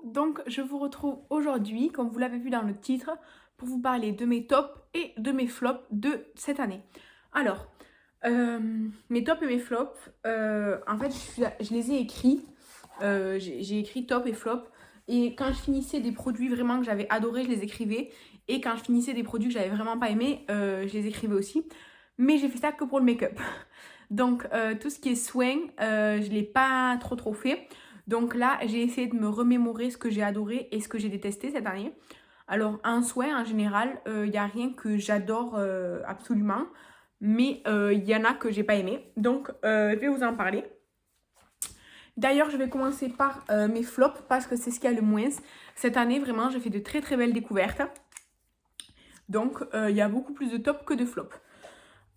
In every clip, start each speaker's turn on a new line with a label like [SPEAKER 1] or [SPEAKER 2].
[SPEAKER 1] donc je vous retrouve aujourd'hui, comme vous l'avez vu dans le titre, pour vous parler de mes tops et de mes flops de cette année. Alors, mes tops et mes flops, en fait je les ai écrits, j'ai écrit top et flop, et quand je finissais des produits vraiment que j'avais adoré, je les écrivais, et quand je finissais des produits que j'avais vraiment pas aimé, je les écrivais aussi, mais j'ai fait ça que pour le make-up. Donc tout ce qui est soin, je l'ai pas trop fait. Donc là, j'ai essayé de me remémorer ce que j'ai adoré et ce que j'ai détesté cette année. Alors, un soin, en général, il n'y a rien que j'adore absolument, mais il y en a que j'ai pas aimé. Donc, je vais vous en parler. D'ailleurs, je vais commencer par mes flops parce que c'est ce qu'il y a le moins. Cette année, vraiment, j'ai fait de très belles découvertes. Donc, il y a beaucoup plus de tops que de flops.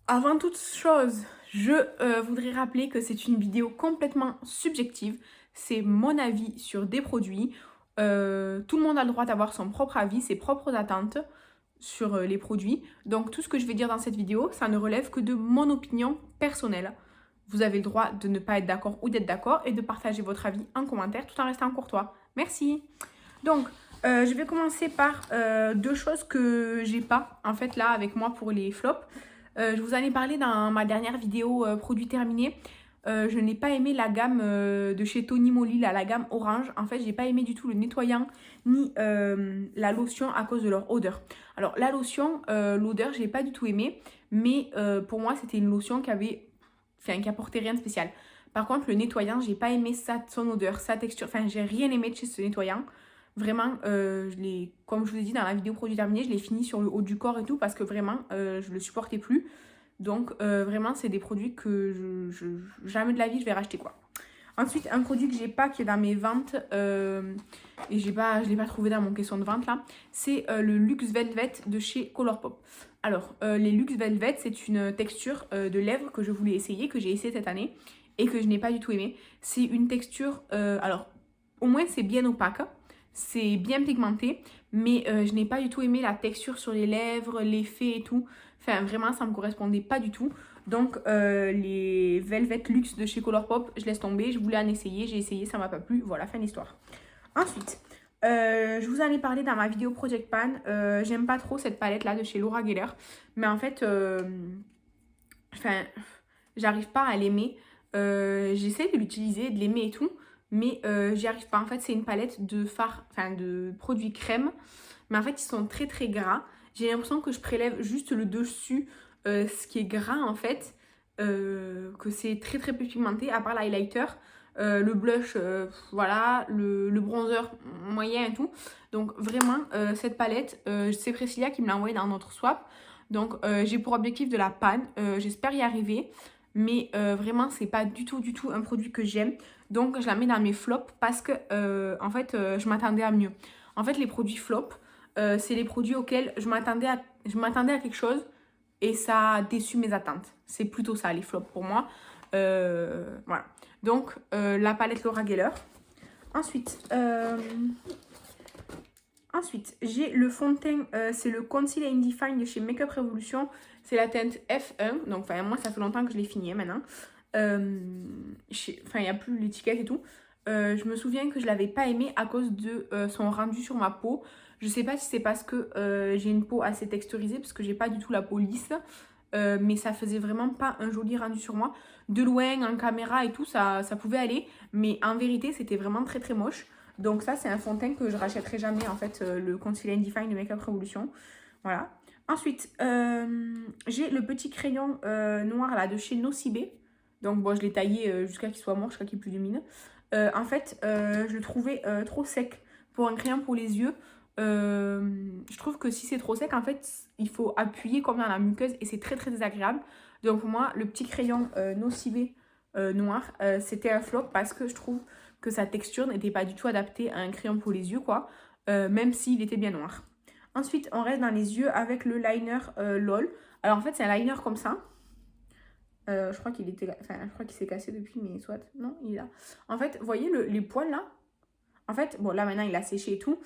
[SPEAKER 1] Avant toute chose, je voudrais rappeler que c'est une vidéo complètement subjective. C'est mon avis sur des produits. Tout le monde a le droit d'avoir son propre avis, ses propres attentes sur les produits. Donc tout ce que je vais dire dans cette vidéo, ça ne relève que de mon opinion personnelle. Vous avez le droit de ne pas être d'accord ou d'être d'accord et de partager votre avis en commentaire tout en restant courtois. Merci. Donc, je vais commencer par deux choses que j'ai pas en fait là avec moi pour les flops. Je vous en ai parlé dans ma dernière vidéo produit terminé. Je n'ai pas aimé la gamme de chez Tony Moly, là, la gamme orange. En fait, j'ai pas aimé du tout le nettoyant ni la lotion à cause de leur odeur. Alors, la lotion, l'odeur, j'ai pas du tout aimé. Mais pour moi, c'était une lotion qui apportait rien de spécial. Par contre, le nettoyant, j'ai pas aimé son odeur, sa texture. Enfin, j'ai rien aimé de chez ce nettoyant. Vraiment, comme je vous ai dit dans la vidéo produit terminé, je l'ai fini sur le haut du corps et tout parce que vraiment, je le supportais plus. Donc, vraiment, c'est des produits que jamais de la vie je vais racheter quoi. Ensuite, un produit que j'ai pas, qui est dans mes ventes, et je l'ai pas trouvé dans mon caisson de vente là, c'est le Luxe Velvet de chez Colourpop. Alors, les Luxe Velvet, c'est une texture de lèvres que je voulais essayer, que j'ai essayé cette année et que je n'ai pas du tout aimé. C'est une texture, alors, au moins c'est bien opaque, c'est bien pigmenté, mais je n'ai pas du tout aimé la texture sur les lèvres, l'effet et tout. Enfin, vraiment, ça me correspondait pas du tout. Donc, les Velvet Luxe de chez Colourpop, je laisse tomber. Je voulais en essayer, j'ai essayé, ça m'a pas plu. Voilà, fin d'histoire. Ensuite, je vous en ai parlé dans ma vidéo Project Pan. J'aime pas trop cette palette-là de chez Laura Geller. Mais en fait, enfin, j'arrive pas à l'aimer. J'essaie de l'utiliser, de l'aimer et tout. Mais j'y arrive pas. En fait, c'est une palette de de produits crème. Mais en fait, ils sont très gras. J'ai l'impression que je prélève juste le dessus, ce qui est gras en fait. Que c'est très peu pigmenté, à part l'highlighter. Le blush, voilà. Le bronzer moyen et tout. Donc vraiment, cette palette, c'est Priscilla qui me l'a envoyée dans notre swap. Donc j'ai pour objectif de la panne. J'espère y arriver. Mais vraiment, c'est pas du tout un produit que j'aime. Donc, je la mets dans mes flops parce que, en fait, je m'attendais à mieux. En fait, les produits flops, c'est les produits auxquels je m'attendais à quelque chose et ça a déçu mes attentes. C'est plutôt ça, les flops pour moi. Voilà. Donc, la palette Laura Geller. Ensuite, j'ai le fond de teint, c'est le Conceal and Define de chez Makeup Revolution. C'est la teinte F1. Donc, enfin, moi, ça fait longtemps que je l'ai fini maintenant. Enfin, il n'y a plus l'étiquette et tout. Je me souviens que je l'avais pas aimé à cause de son rendu sur ma peau. Je sais pas si c'est parce que j'ai une peau assez texturisée, parce que j'ai pas du tout la peau lisse. Mais ça faisait vraiment pas un joli rendu sur moi. De loin, en caméra et tout, ça pouvait aller. Mais en vérité, c'était vraiment très moche. Donc ça, c'est un fond de teint que je rachèterai jamais, en fait, le Conceal and Define de Makeup Revolution. Voilà. Ensuite, j'ai le petit crayon noir là de chez Nocibé. Donc bon, je l'ai taillé jusqu'à qu'il soit mort, jusqu'à qu'il n'y ait plus de mine. En fait, je le trouvais trop sec pour un crayon pour les yeux. Je trouve que si c'est trop sec, en fait, il faut appuyer comme dans la muqueuse et c'est très désagréable. Donc pour moi, le petit crayon Nocibé noir, c'était un flop parce que je trouve que sa texture n'était pas du tout adaptée à un crayon pour les yeux, quoi. Même s'il était bien noir. Ensuite, on reste dans les yeux avec le liner LOL. Alors en fait, c'est un liner comme ça. Je crois qu'il s'est cassé depuis, mais soit. Non, il est là. En fait, vous voyez les poils là? En fait, bon, là maintenant il a séché et tout.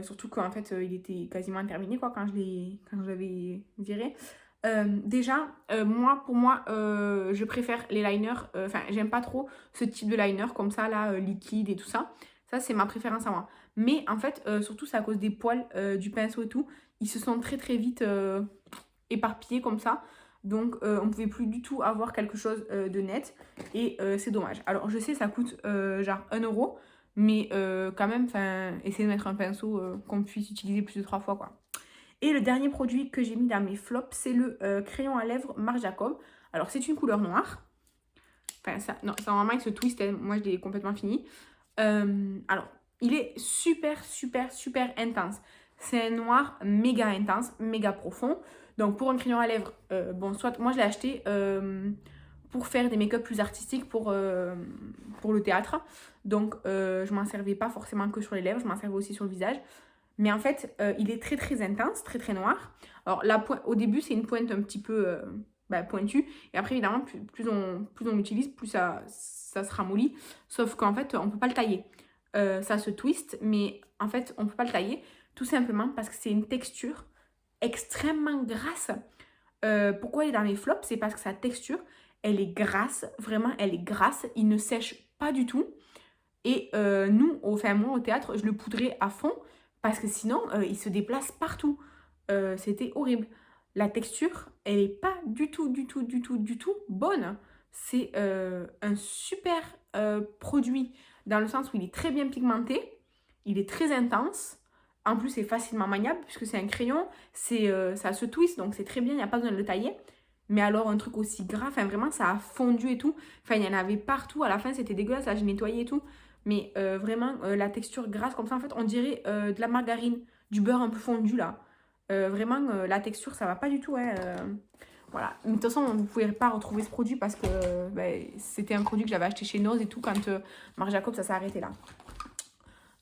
[SPEAKER 1] Surtout qu'en fait, il était quasiment terminé quoi quand je l'avais viré. Déjà, pour moi, je préfère les liners. Enfin, j'aime pas trop ce type de liner comme ça, là, liquide et tout ça. Ça, c'est ma préférence à moi. Mais en fait, surtout, c'est à cause des poils du pinceau et tout. Ils se sont très très vite éparpillés comme ça. Donc, on ne pouvait plus du tout avoir quelque chose de net. Et c'est dommage. Alors, je sais, ça coûte genre 1 €. Mais quand même, essayez de mettre un pinceau qu'on puisse utiliser plus de 3 fois, quoi. Et le dernier produit que j'ai mis dans mes flops, c'est le crayon à lèvres Marc Jacob. Alors, c'est une couleur noire. Enfin, ça, non, ça normalement, il se twist. Moi, je l'ai complètement fini. Alors, il est super, super, super intense. C'est un noir méga intense, méga profond. Donc, pour un crayon à lèvres, bon, soit moi, je l'ai acheté pour faire des make-up plus artistiques pour le théâtre. Donc, je m'en servais pas forcément que sur les lèvres, je m'en servais aussi sur le visage. Mais en fait, il est très très intense, très très noir. Alors, au début, c'est une pointe un petit peu pointue. Et après, évidemment, plus on l'utilise, plus ça se ramollit. Sauf qu'en fait, on ne peut pas le tailler. Ça se twist, mais en fait, on ne peut pas le tailler. Tout simplement parce que c'est une texture extrêmement grasse. Pourquoi il est dans mes flops? C'est parce que sa texture, elle est grasse. Vraiment, elle est grasse. Il ne sèche pas du tout. Et moi, au théâtre, je le poudrais à fond parce que sinon, il se déplace partout. C'était horrible. La texture, elle n'est pas du tout bonne. C'est un super produit dans le sens où il est très bien pigmenté, il est très intense. En plus, c'est facilement maniable puisque c'est un crayon, ça se twist, donc c'est très bien, il n'y a pas besoin de le tailler. Mais alors, un truc aussi gras, vraiment, ça a fondu et tout. Enfin, il y en avait partout. À la fin, c'était dégueulasse. Là, j'ai nettoyé et tout. Mais vraiment, la texture grasse comme ça, en fait, on dirait de la margarine, du beurre un peu fondu là. Vraiment, la texture, ça va pas du tout. Hein, voilà. Mais de toute façon, vous ne pouvez pas retrouver ce produit parce que c'était un produit que j'avais acheté chez Nose et tout. Quand Marc Jacob, ça s'est arrêté là.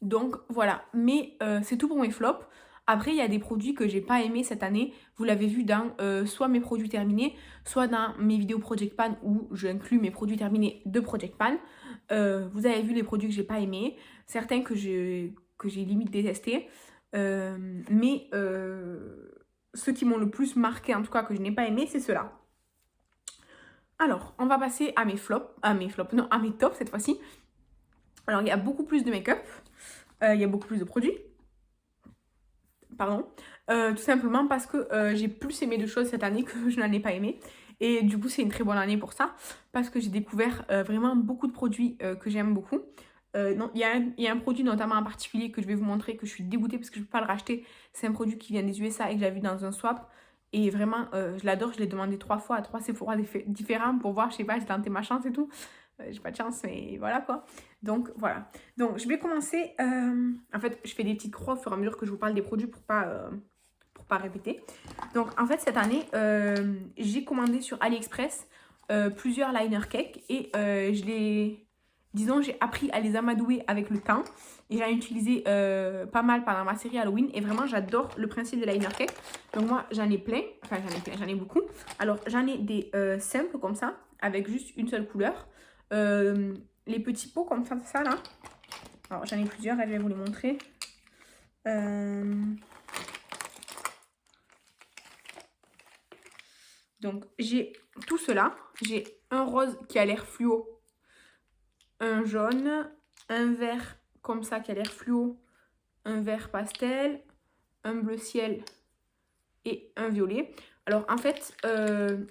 [SPEAKER 1] Donc voilà. Mais c'est tout pour mes flops. Après, il y a des produits que j'ai pas aimés cette année. Vous l'avez vu dans soit mes produits terminés, soit dans mes vidéos Project Pan où j'inclus mes produits terminés de Project Pan. Vous avez vu les produits que j'ai pas aimés, certains que j'ai limite détestés. Mais ceux qui m'ont le plus marqué, en tout cas que je n'ai pas aimé, c'est ceux-là. Alors, on va passer à mes tops cette fois-ci. Alors, il y a beaucoup plus de make-up, il y a beaucoup plus de produits. Pardon. Tout simplement parce que j'ai plus aimé de choses cette année que je n'en ai pas aimé. Et du coup, c'est une très bonne année pour ça, parce que j'ai découvert vraiment beaucoup de produits que j'aime beaucoup. Non, il y a un produit notamment en particulier que je vais vous montrer, que je suis dégoûtée parce que je ne peux pas le racheter. C'est un produit qui vient des USA et que j'ai vu dans un swap. Et vraiment, je l'adore. Je l'ai demandé 3 fois à 3 Sephora différents pour voir, je sais pas, j'ai tenté ma chance et tout. J'ai pas de chance, mais voilà quoi. Donc voilà. Donc je vais commencer. En fait, je fais des petites croix au fur et à mesure que je vous parle des produits pour pas répéter. Donc en fait, cette année, j'ai commandé sur AliExpress plusieurs liner cake et j'ai appris à les amadouer avec le temps et j'en ai utilisé pas mal pendant ma série Halloween et vraiment j'adore le principe des liner cake. Donc moi j'en ai plein, j'en ai beaucoup. Alors j'en ai des simples comme ça avec juste une seule couleur. Les petits pots comme ça là. Alors j'en ai plusieurs, je vais vous les montrer. Donc j'ai tout cela. J'ai un rose qui a l'air fluo, un jaune, un vert comme ça qui a l'air fluo, un vert pastel, un bleu ciel et un violet. Alors en fait,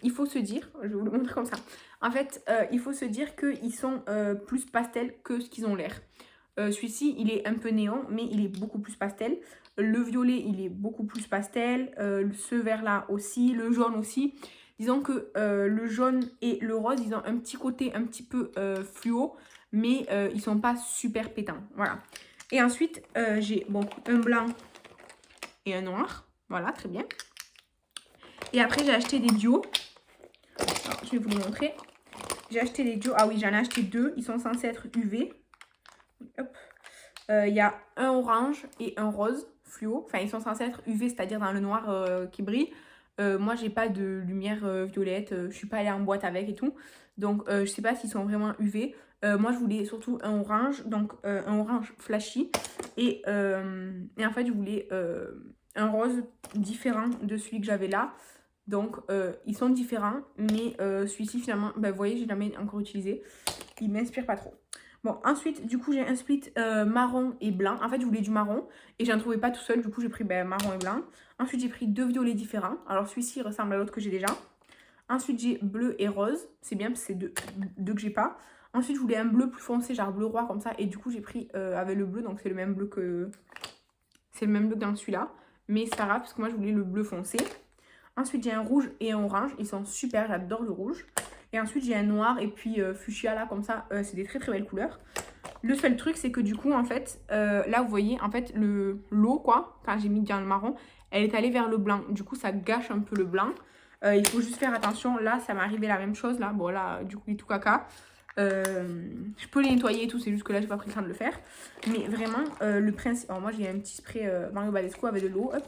[SPEAKER 1] il faut se dire, je vais vous le montrer comme ça. En fait, il faut se dire qu'ils sont plus pastels que ce qu'ils ont l'air. Celui-ci, il est un peu néon, mais il est beaucoup plus pastel. Le violet, il est beaucoup plus pastel. Ce vert-là aussi, le jaune aussi. Disons que le jaune et le rose, ils ont un petit côté un petit peu fluo, mais ils sont pas super pétants. Voilà. Et ensuite, j'ai un blanc et un noir. Voilà, très bien. Et après, j'ai acheté des duos. Alors, je vais vous les montrer. J'ai acheté des duos. Ah oui, j'en ai acheté 2. Ils sont censés être UV. Hop. Il y a un orange et un rose fluo. Enfin, ils sont censés être UV, c'est-à-dire dans le noir qui brille. Moi, j'ai pas de lumière violette. Je suis pas allée en boîte avec et tout. Donc, je sais pas s'ils sont vraiment UV. Moi, je voulais surtout un orange. Donc, un orange flashy. Et en fait, je voulais un rose différent de celui que j'avais là. Donc, ils sont différents. Mais celui-ci, finalement, vous voyez, je l'ai jamais encore utilisé. Il m'inspire pas trop. Bon, ensuite, du coup, j'ai un split marron et blanc. En fait, je voulais du marron et j'en trouvais pas tout seul. Du coup, j'ai pris marron et blanc. Ensuite, j'ai pris 2 violets différents. Alors, celui-ci ressemble à l'autre que j'ai déjà. Ensuite, j'ai bleu et rose. C'est bien parce que c'est deux que j'ai pas. Ensuite, je voulais un bleu plus foncé, genre bleu roi comme ça. Et du coup, j'ai pris avec le bleu. Donc, c'est le même bleu que... C'est le même bleu que dans celui-là. Mais c'est pas grave parce que moi, je voulais le bleu foncé. Ensuite, j'ai un rouge et un orange. Ils sont super, j'adore le rouge. Et ensuite, j'ai un noir et puis fuchsia là, comme ça. C'est des très très belles couleurs. Le seul truc, c'est que du coup, en fait, là, vous voyez, en fait, l'eau, quoi, quand j'ai mis dans le marron, elle est allée vers le blanc. Du coup, ça gâche un peu le blanc. Il faut juste faire attention. Là, ça m'est arrivé la même chose, là. Bon, là, du coup, il est tout caca. Je peux les nettoyer et tout, c'est juste que là, j'ai pas pris le temps de le faire. Mais vraiment, le principe... Alors, moi, j'ai un petit spray Mario Badescu avec de l'eau, hop.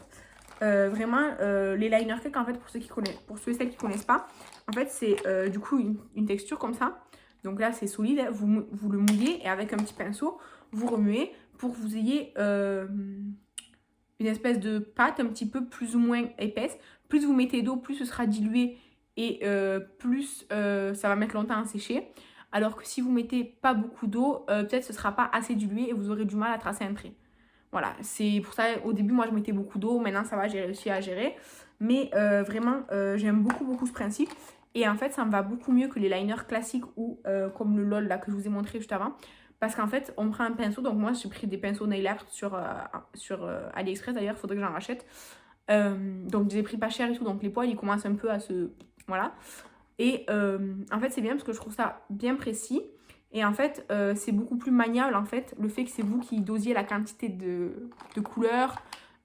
[SPEAKER 1] Vraiment, les liner cake, en fait, pour ceux et celles qui connaissent pas, en fait, c'est du coup une texture comme ça. Donc là, c'est solide, vous le mouillez et avec un petit pinceau, vous remuez pour que vous ayez une espèce de pâte un petit peu plus ou moins épaisse. Plus vous mettez d'eau, plus ce sera dilué et plus ça va mettre longtemps à sécher. Alors que si vous mettez pas beaucoup d'eau, peut-être ce sera pas assez dilué et vous aurez du mal à tracer un trait. Voilà, c'est pour ça, au début, moi, je mettais beaucoup d'eau. Maintenant, ça va, j'ai réussi à gérer. Mais vraiment, j'aime beaucoup, beaucoup ce principe. Et en fait, ça me va beaucoup mieux que les liners classiques ou comme le LOL là, que je vous ai montré juste avant. Parce qu'en fait, on prend un pinceau. Donc moi, j'ai pris des pinceaux nail art sur AliExpress. D'ailleurs, il faudrait que j'en rachète. Donc, je les ai pris pas cher et tout. Donc, les poils, ils commencent un peu à se... Voilà. Et en fait, c'est bien parce que je trouve ça bien précis. Et en fait, c'est beaucoup plus maniable, en fait, le fait que c'est vous qui dosiez la quantité de couleurs.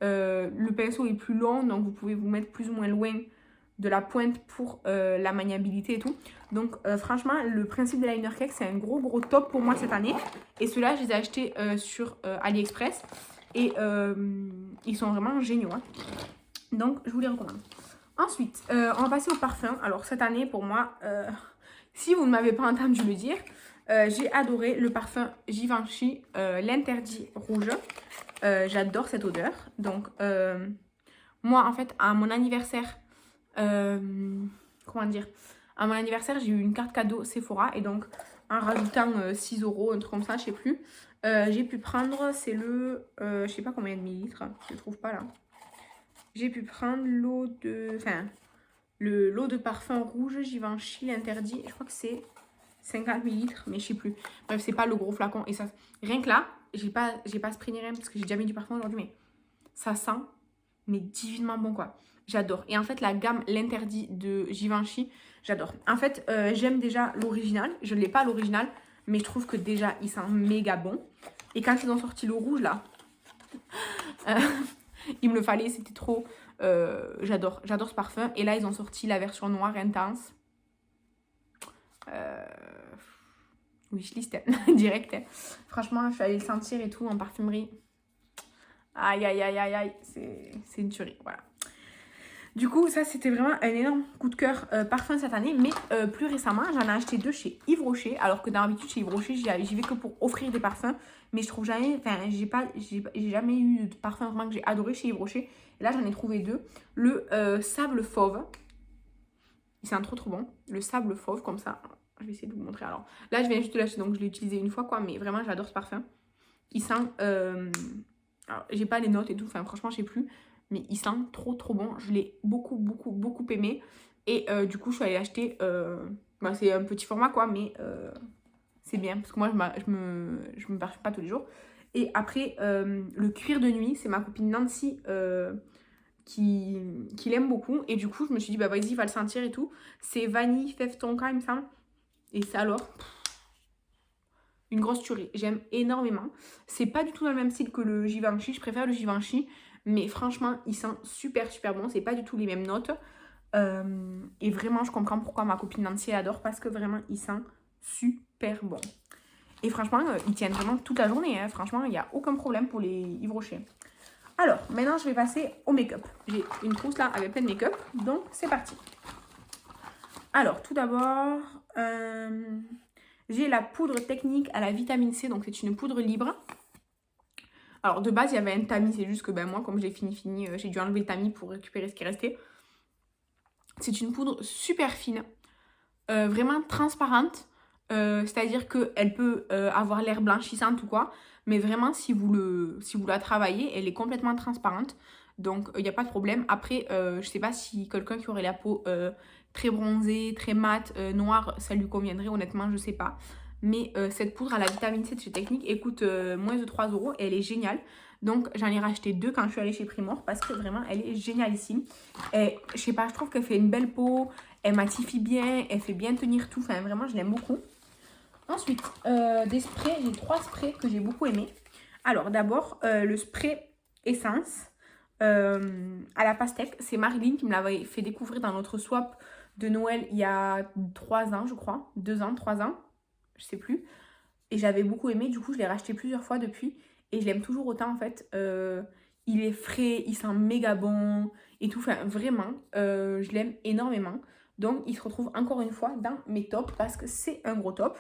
[SPEAKER 1] Le pinceau est plus long, donc vous pouvez vous mettre plus ou moins loin de la pointe pour la maniabilité et tout. Donc, franchement, le principe des liner cake, c'est un gros, gros top pour moi cette année. Et ceux-là, je les ai achetés sur AliExpress. Et ils sont vraiment géniaux, hein. Donc, je vous les recommande. Ensuite, on va passer au parfum. Alors, cette année, pour moi, si vous ne m'avez pas entendu le dire, j'ai adoré le parfum Givenchy, l'interdit rouge. J'adore cette odeur. Donc, moi, en fait, à mon anniversaire, comment dire, à mon anniversaire, j'ai eu une carte cadeau Sephora. Et donc, en rajoutant 6 euros, un truc comme ça, je sais plus, j'ai pu prendre, c'est le, je sais pas combien de millilitres, je le trouve pas là. J'ai pu prendre l'eau de... Enfin, l'eau de parfum rouge Givenchy, l'interdit. Je crois que c'est 50 millilitres, mais je sais plus. Bref, c'est pas le gros flacon. Et ça, rien que là, j'ai pas spray ni rien parce que j'ai déjà mis du parfum aujourd'hui, mais ça sent, mais divinement bon, quoi. J'adore. Et en fait, la gamme, l'interdit de Givenchy, j'adore. En fait, j'aime déjà l'original. Je ne l'ai pas l'original, mais je trouve que déjà, il sent méga bon. Et quand ils ont sorti le rouge, là... il me le fallait, c'était trop... j'adore ce parfum. Et là, ils ont sorti la version noire intense. Wishlist, direct. Franchement, je suis allée le sentir et tout en parfumerie. Aïe, aïe, aïe, aïe, aïe. C'est une tuerie, voilà. Du coup, ça, c'était vraiment un énorme coup de cœur parfum cette année. Mais plus récemment, j'en ai acheté 2 chez Yves Rocher. Alors que d'habitude, chez Yves Rocher, j'y vais que pour offrir des parfums. Mais je trouve jamais... Enfin, j'ai jamais eu de parfum vraiment que j'ai adoré chez Yves Rocher. Et là, j'en ai trouvé 2. Le sable fauve. Il sent trop, trop bon. Le sable fauve, comme ça. Je vais essayer de vous montrer. Alors, là, je viens juste de l'acheter, donc je l'ai utilisé une fois, quoi. Mais vraiment, j'adore ce parfum. Il sent... Alors, j'ai pas les notes et tout. Enfin, franchement, je sais plus. Mais il sent trop trop bon. Je l'ai beaucoup beaucoup beaucoup aimé. Et du coup je suis allée l'acheter. Bah, c'est un petit format quoi. Mais c'est bien. Parce que moi je me parfume pas tous les jours. Et après le cuir de nuit. C'est ma copine Nancy qui l'aime beaucoup. Et du coup je me suis dit bah vas-y va le sentir et tout. C'est vanille fève tonka il me semble. Et ça alors... Une grosse tuerie. J'aime énormément. C'est pas du tout dans le même style que le Givenchy. Je préfère le Givenchy. Mais franchement, il sent super super bon. C'est pas du tout les mêmes notes. Et vraiment, je comprends pourquoi ma copine Nancy adore. Parce que vraiment, il sent super bon. Et franchement, ils tiennent vraiment toute la journée. Hein. Franchement, il n'y a aucun problème pour les Yves Rocher. Alors, maintenant, je vais passer au make-up. J'ai une trousse là avec plein de make-up. Donc, c'est parti. Alors, tout d'abord... j'ai la poudre technique à la vitamine C, donc c'est une poudre libre. Alors de base il y avait un tamis, c'est juste que ben, moi comme j'ai fini, j'ai dû enlever le tamis pour récupérer ce qui restait. C'est une poudre super fine, vraiment transparente. C'est-à-dire qu'elle peut avoir l'air blanchissante ou quoi, mais vraiment si vous la travaillez, elle est complètement transparente. Donc il n'y a pas de problème. Après, je sais pas si quelqu'un qui aurait la peau très bronzée, très mate, noire, ça lui conviendrait, honnêtement, je sais pas. Mais cette poudre à la vitamine C de chez Technique, elle coûte moins de 3 euros et elle est géniale. Donc j'en ai racheté 2 quand je suis allée chez Primor parce que vraiment elle est génialissime. Et je sais pas, je trouve qu'elle fait une belle peau, elle matifie bien, elle fait bien tenir tout. Enfin vraiment je l'aime beaucoup. Ensuite, des sprays, j'ai 3 sprays que j'ai beaucoup aimés. Alors d'abord, le spray essence à la pastèque. C'est Marilyn qui me l'avait fait découvrir dans notre swap de Noël il y a 3 ans, je crois. 2 ans, 3 ans, je sais plus. Et j'avais beaucoup aimé, du coup je l'ai racheté plusieurs fois depuis. Et je l'aime toujours autant en fait. Il est frais, il sent méga bon et tout. Enfin vraiment, je l'aime énormément. Donc il se retrouve encore une fois dans mes tops parce que c'est un gros top.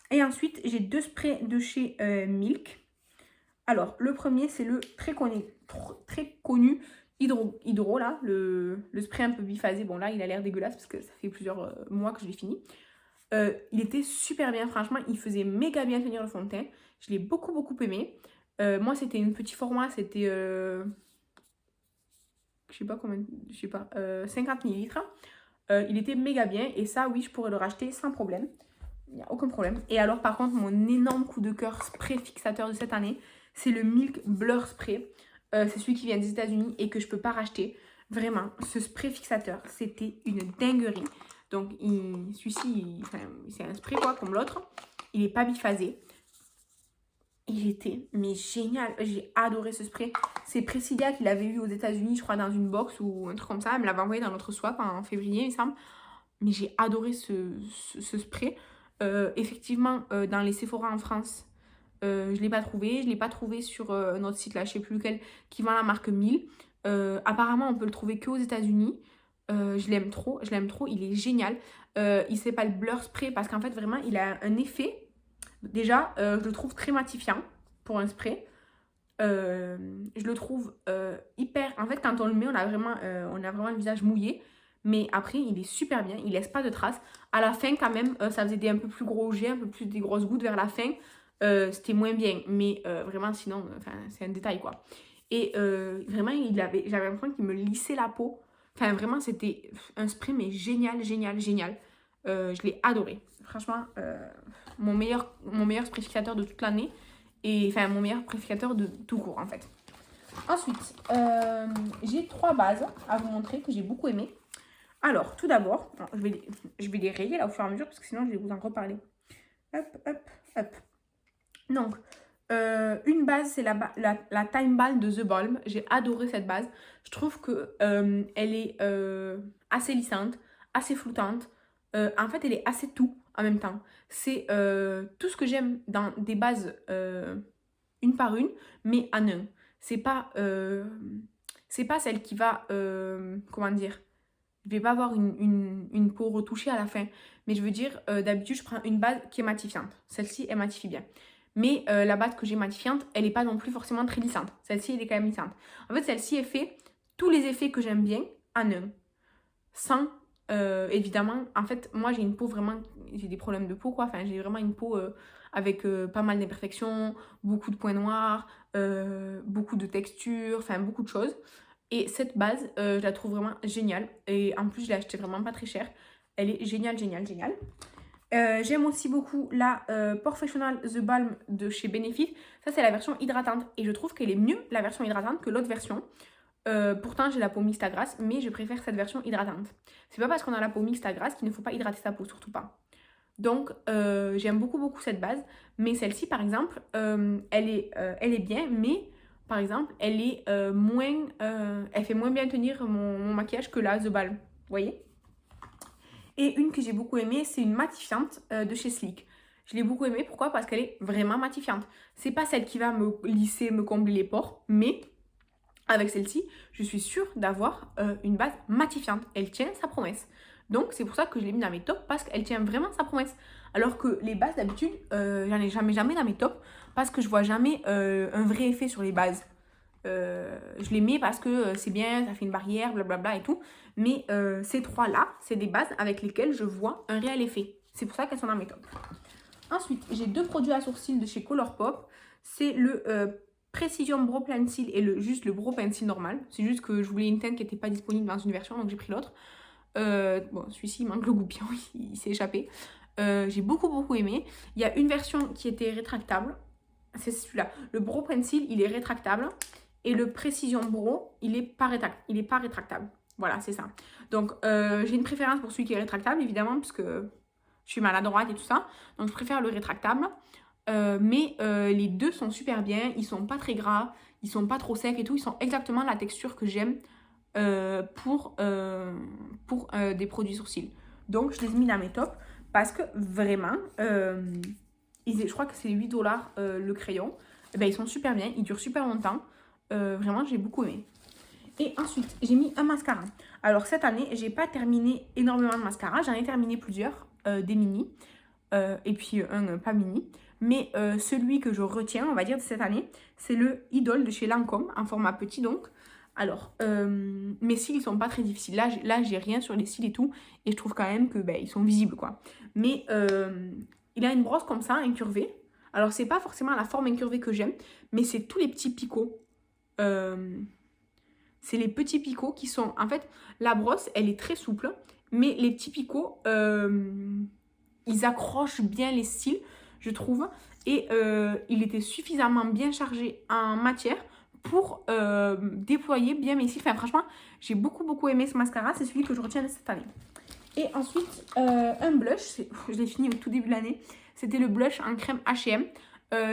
[SPEAKER 1] Et ensuite, j'ai 2 sprays de chez Milk. Alors, le premier, c'est le très connu Hydro là, le spray un peu biphasé. Bon, là, il a l'air dégueulasse parce que ça fait plusieurs mois que je l'ai fini. Il était super bien, franchement, il faisait méga bien tenir le fond de teint. Je l'ai beaucoup aimé. Moi, c'était un petit format, c'était, je sais pas combien, 50 millilitres. Il était méga bien et ça, oui, je pourrais le racheter sans problème. Il n'y a aucun problème. Et alors, par contre, mon énorme coup de cœur spray fixateur de cette année, c'est le Milk Blur Spray. C'est celui qui vient des États-Unis et que je ne peux pas racheter. Vraiment, ce spray fixateur, c'était une dinguerie. Donc, celui-ci, c'est un spray quoi, comme l'autre. Il n'est pas biphasé. Il était, mais génial. J'ai adoré ce spray. C'est Priscilla qui l'avait eu aux États-Unis, je crois, dans une box ou un truc comme ça. Elle me l'avait envoyé dans notre swap en février, il me semble. Mais j'ai adoré ce spray. Effectivement, dans les Sephora en France, je ne l'ai pas trouvé. Je ne l'ai pas trouvé sur notre site, là, je ne sais plus lequel, qui vend la marque 1000. Apparemment, on peut le trouver qu'aux États-Unis. Je l'aime trop, il est génial. Il s'appelle Blur Spray parce qu'en fait, vraiment, il a un effet. Déjà, je le trouve très matifiant pour un spray. Je le trouve hyper... En fait, quand on le met, on a vraiment le visage mouillé. Mais après, il est super bien, il laisse pas de traces. À la fin, quand même, ça faisait un peu plus gros jets, un peu plus des grosses gouttes vers la fin. C'était moins bien, mais vraiment, sinon, c'est un détail, quoi. Et vraiment, j'avais l'impression qu'il me lissait la peau. Enfin, vraiment, c'était un spray, mais génial. Je l'ai adoré. Franchement, mon meilleur spray fixateur de toute l'année. Et enfin, mon meilleur spray fixateur de tout court, en fait. Ensuite, j'ai 3 bases à vous montrer que j'ai beaucoup aimé. Alors, tout d'abord, je vais les rayer là au fur et à mesure parce que sinon je vais vous en reparler. Hop. Donc, une base, c'est la Time Balm de The Balm. J'ai adoré cette base. Je trouve que elle est assez lissante, assez floutante. En fait, elle est assez tout en même temps. C'est tout ce que j'aime dans des bases une par une, mais en un. C'est pas celle qui va, comment dire, je vais pas avoir une peau retouchée à la fin. Mais je veux dire, d'habitude, je prends une base qui est matifiante. Celle-ci, elle matifie bien. Mais la base que j'ai matifiante, elle n'est pas non plus forcément très lissante. Celle-ci, elle est quand même lissante. En fait, celle-ci, elle fait tous les effets que j'aime bien en un. Sans, évidemment, en fait, moi, j'ai une peau vraiment... J'ai des problèmes de peau, quoi. Enfin, j'ai vraiment une peau avec pas mal d'imperfections, beaucoup de points noirs, beaucoup de textures, enfin, beaucoup de choses. Et cette base, je la trouve vraiment géniale. Et en plus, je l'ai achetée vraiment pas très cher. Elle est géniale. J'aime aussi beaucoup la Professional The Balm de chez Benefit. Ça, c'est la version hydratante. Et je trouve qu'elle est mieux, la version hydratante, que l'autre version. Pourtant, j'ai la peau mixte à grasse, mais je préfère cette version hydratante. C'est pas parce qu'on a la peau mixte à grasse qu'il ne faut pas hydrater sa peau, surtout pas. Donc, j'aime beaucoup cette base. Mais celle-ci, par exemple, elle est bien, mais... Par exemple, elle est elle fait moins bien tenir mon maquillage que la The Balm. Vous voyez? Et une que j'ai beaucoup aimée, c'est une matifiante de chez Sleek. Je l'ai beaucoup aimée, pourquoi? Parce qu'elle est vraiment matifiante. C'est pas celle qui va me lisser, me combler les pores, mais avec celle-ci, je suis sûre d'avoir une base matifiante. Elle tient sa promesse. Donc, c'est pour ça que je l'ai mis dans mes tops, parce qu'elle tient vraiment sa promesse. Alors que les bases, d'habitude, j'en ai jamais dans mes tops, parce que je vois jamais un vrai effet sur les bases. Je les mets parce que c'est bien, ça fait une barrière, blablabla et tout. Mais ces 3-là, c'est des bases avec lesquelles je vois un réel effet. c'est pour ça qu'elles sont dans mes tops. Ensuite, j'ai 2 produits à sourcils de chez Colourpop. C'est le Precision Brow Pencil et juste le Brow Pencil normal. C'est juste que je voulais une teinte qui n'était pas disponible dans une version, donc j'ai pris l'autre. Bon, celui-ci, il manque le goupillon, il s'est échappé. J'ai beaucoup aimé. Il y a une version qui était rétractable. C'est celui-là. Le Brow Pencil, il est rétractable. Et le Precision Brow, il est pas rétractable. Voilà, c'est ça. Donc, j'ai une préférence pour celui qui est rétractable, évidemment, parce que je suis maladroite et tout ça. Donc, je préfère le rétractable. Mais les deux sont super bien. Ils sont pas très gras. Ils sont pas trop secs et tout. Ils sont exactement la texture que j'aime pour des produits sourcils. Donc, je les ai mis dans mes tops. Parce que vraiment, je crois que c'est 8 $ le crayon. Et ben, ils sont super bien. Ils durent super longtemps. Vraiment, j'ai beaucoup aimé. Et ensuite, j'ai mis un mascara. Alors, cette année, j'ai pas terminé énormément de mascara. J'en ai terminé plusieurs, des mini. Et puis un pas mini. Mais celui que je retiens, on va dire, de cette année, c'est le Idol de chez Lancôme, en format petit donc. Alors, mes cils, ils sont pas très difficiles. Là j'ai rien sur les cils et tout. Et je trouve quand même que ils sont visibles, quoi. Mais il a une brosse comme ça, incurvée. Alors, c'est pas forcément la forme incurvée que j'aime, mais c'est tous les petits picots. C'est les petits picots qui sont... En fait, la brosse, elle est très souple, mais les petits picots, ils accrochent bien les cils, je trouve. Et il était suffisamment bien chargé en matière pour déployer bien mes cils. Enfin, franchement, j'ai beaucoup aimé ce mascara. C'est celui que je retiens de cette année. Et ensuite, un blush. Je l'ai fini au tout début de l'année. C'était le blush en crème H&M.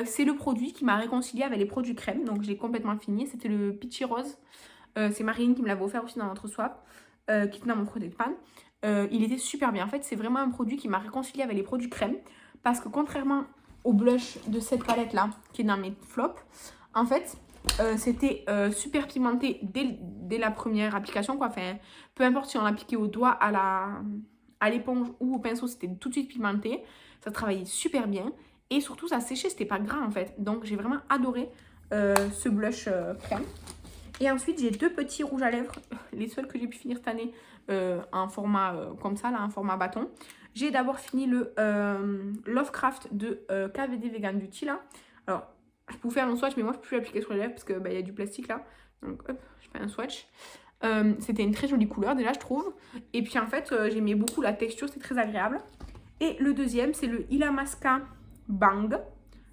[SPEAKER 1] C'est le produit qui m'a réconcilié avec les produits crème. Donc, j'ai complètement fini. C'était le Peachy Rose. C'est Marine qui me l'avait offert aussi dans notre swap. Qui était dans mon produit de panne. Il était super bien. En fait, c'est vraiment un produit qui m'a réconcilié avec les produits crème. Parce que contrairement au blush de cette palette-là, qui est dans mes flops, en fait, c'était super pigmenté dès la première application, quoi. Enfin, peu importe si on l'appliquait au doigt, à l'éponge ou au pinceau, c'était tout de suite pigmenté. Ça travaillait super bien. Et surtout, ça séchait, c'était pas gras, en fait. Donc, j'ai vraiment adoré ce blush crème. Et ensuite, j'ai 2 petits rouges à lèvres, les seuls que j'ai pu finir cette année en format comme ça, là, en format bâton. J'ai d'abord fini le Lovecraft de KVD Vegan Beauty, là. Alors, je peux vous faire un swatch, mais moi, je peux plus l'appliquer sur les lèvres parce qu'il y a du plastique, là. Donc, hop, je fais un swatch. C'était une très jolie couleur, déjà, je trouve. Et puis, en fait, j'aimais beaucoup la texture, c'est très agréable. Et le deuxième, c'est le Illamasqua Bang.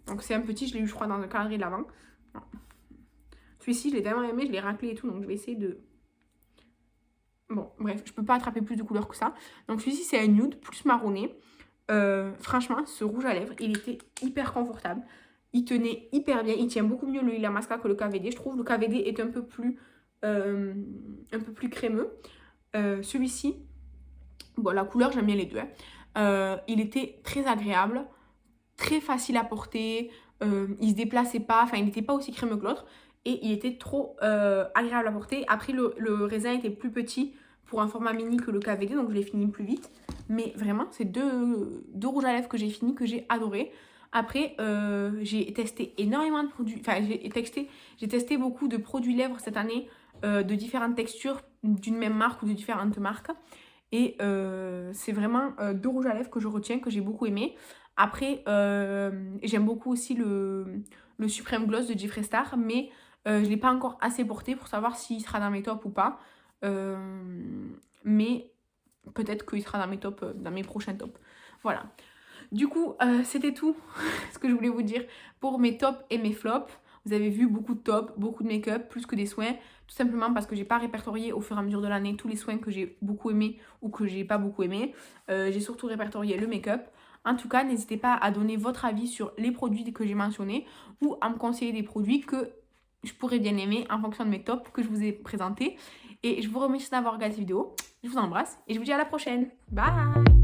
[SPEAKER 1] Donc, c'est un petit, je l'ai eu, je crois, dans un calendrier de l'Avent. Celui-ci, je l'ai tellement aimé, je l'ai raclé et tout, donc je vais essayer de... Bon, bref, je peux pas attraper plus de couleurs que ça. Donc celui-ci, c'est un nude, plus marronné. Franchement, ce rouge à lèvres, il était hyper confortable. Il tenait hyper bien. Il tient beaucoup mieux le Illamasqua que le KVD, je trouve. Le KVD est un peu plus crémeux. Celui-ci, bon, la couleur, j'aime bien les deux. Hein. Il était très agréable, très facile à porter. Il se déplaçait pas, enfin, il n'était pas aussi crémeux que l'autre. Et il était trop agréable à porter. Après, le raisin était plus petit pour un format mini que le KVD, donc je l'ai fini plus vite. Mais vraiment, c'est deux rouges à lèvres que j'ai fini, que j'ai adoré. Après, j'ai testé énormément de produits. Enfin, j'ai testé beaucoup de produits lèvres cette année, de différentes textures, d'une même marque ou de différentes marques. Et c'est vraiment 2 rouges à lèvres que je retiens, que j'ai beaucoup aimé. Après, j'aime beaucoup aussi le Supreme Gloss de Jeffree Star, mais je ne l'ai pas encore assez porté pour savoir s'il sera dans mes tops ou pas. Mais peut-être qu'il sera dans mes tops, dans mes prochains tops. Voilà. Du coup, c'était tout ce que je voulais vous dire pour mes tops et mes flops. Vous avez vu beaucoup de tops, beaucoup de make-up, plus que des soins. Tout simplement parce que j'ai pas répertorié au fur et à mesure de l'année tous les soins que j'ai beaucoup aimés ou que j'ai pas beaucoup aimés. J'ai surtout répertorié le make-up. En tout cas, n'hésitez pas à donner votre avis sur les produits que j'ai mentionnés ou à me conseiller des produits que je pourrais bien aimer en fonction de mes tops que je vous ai présentés. Et je vous remercie d'avoir regardé cette vidéo. Je vous embrasse et je vous dis à la prochaine. Bye!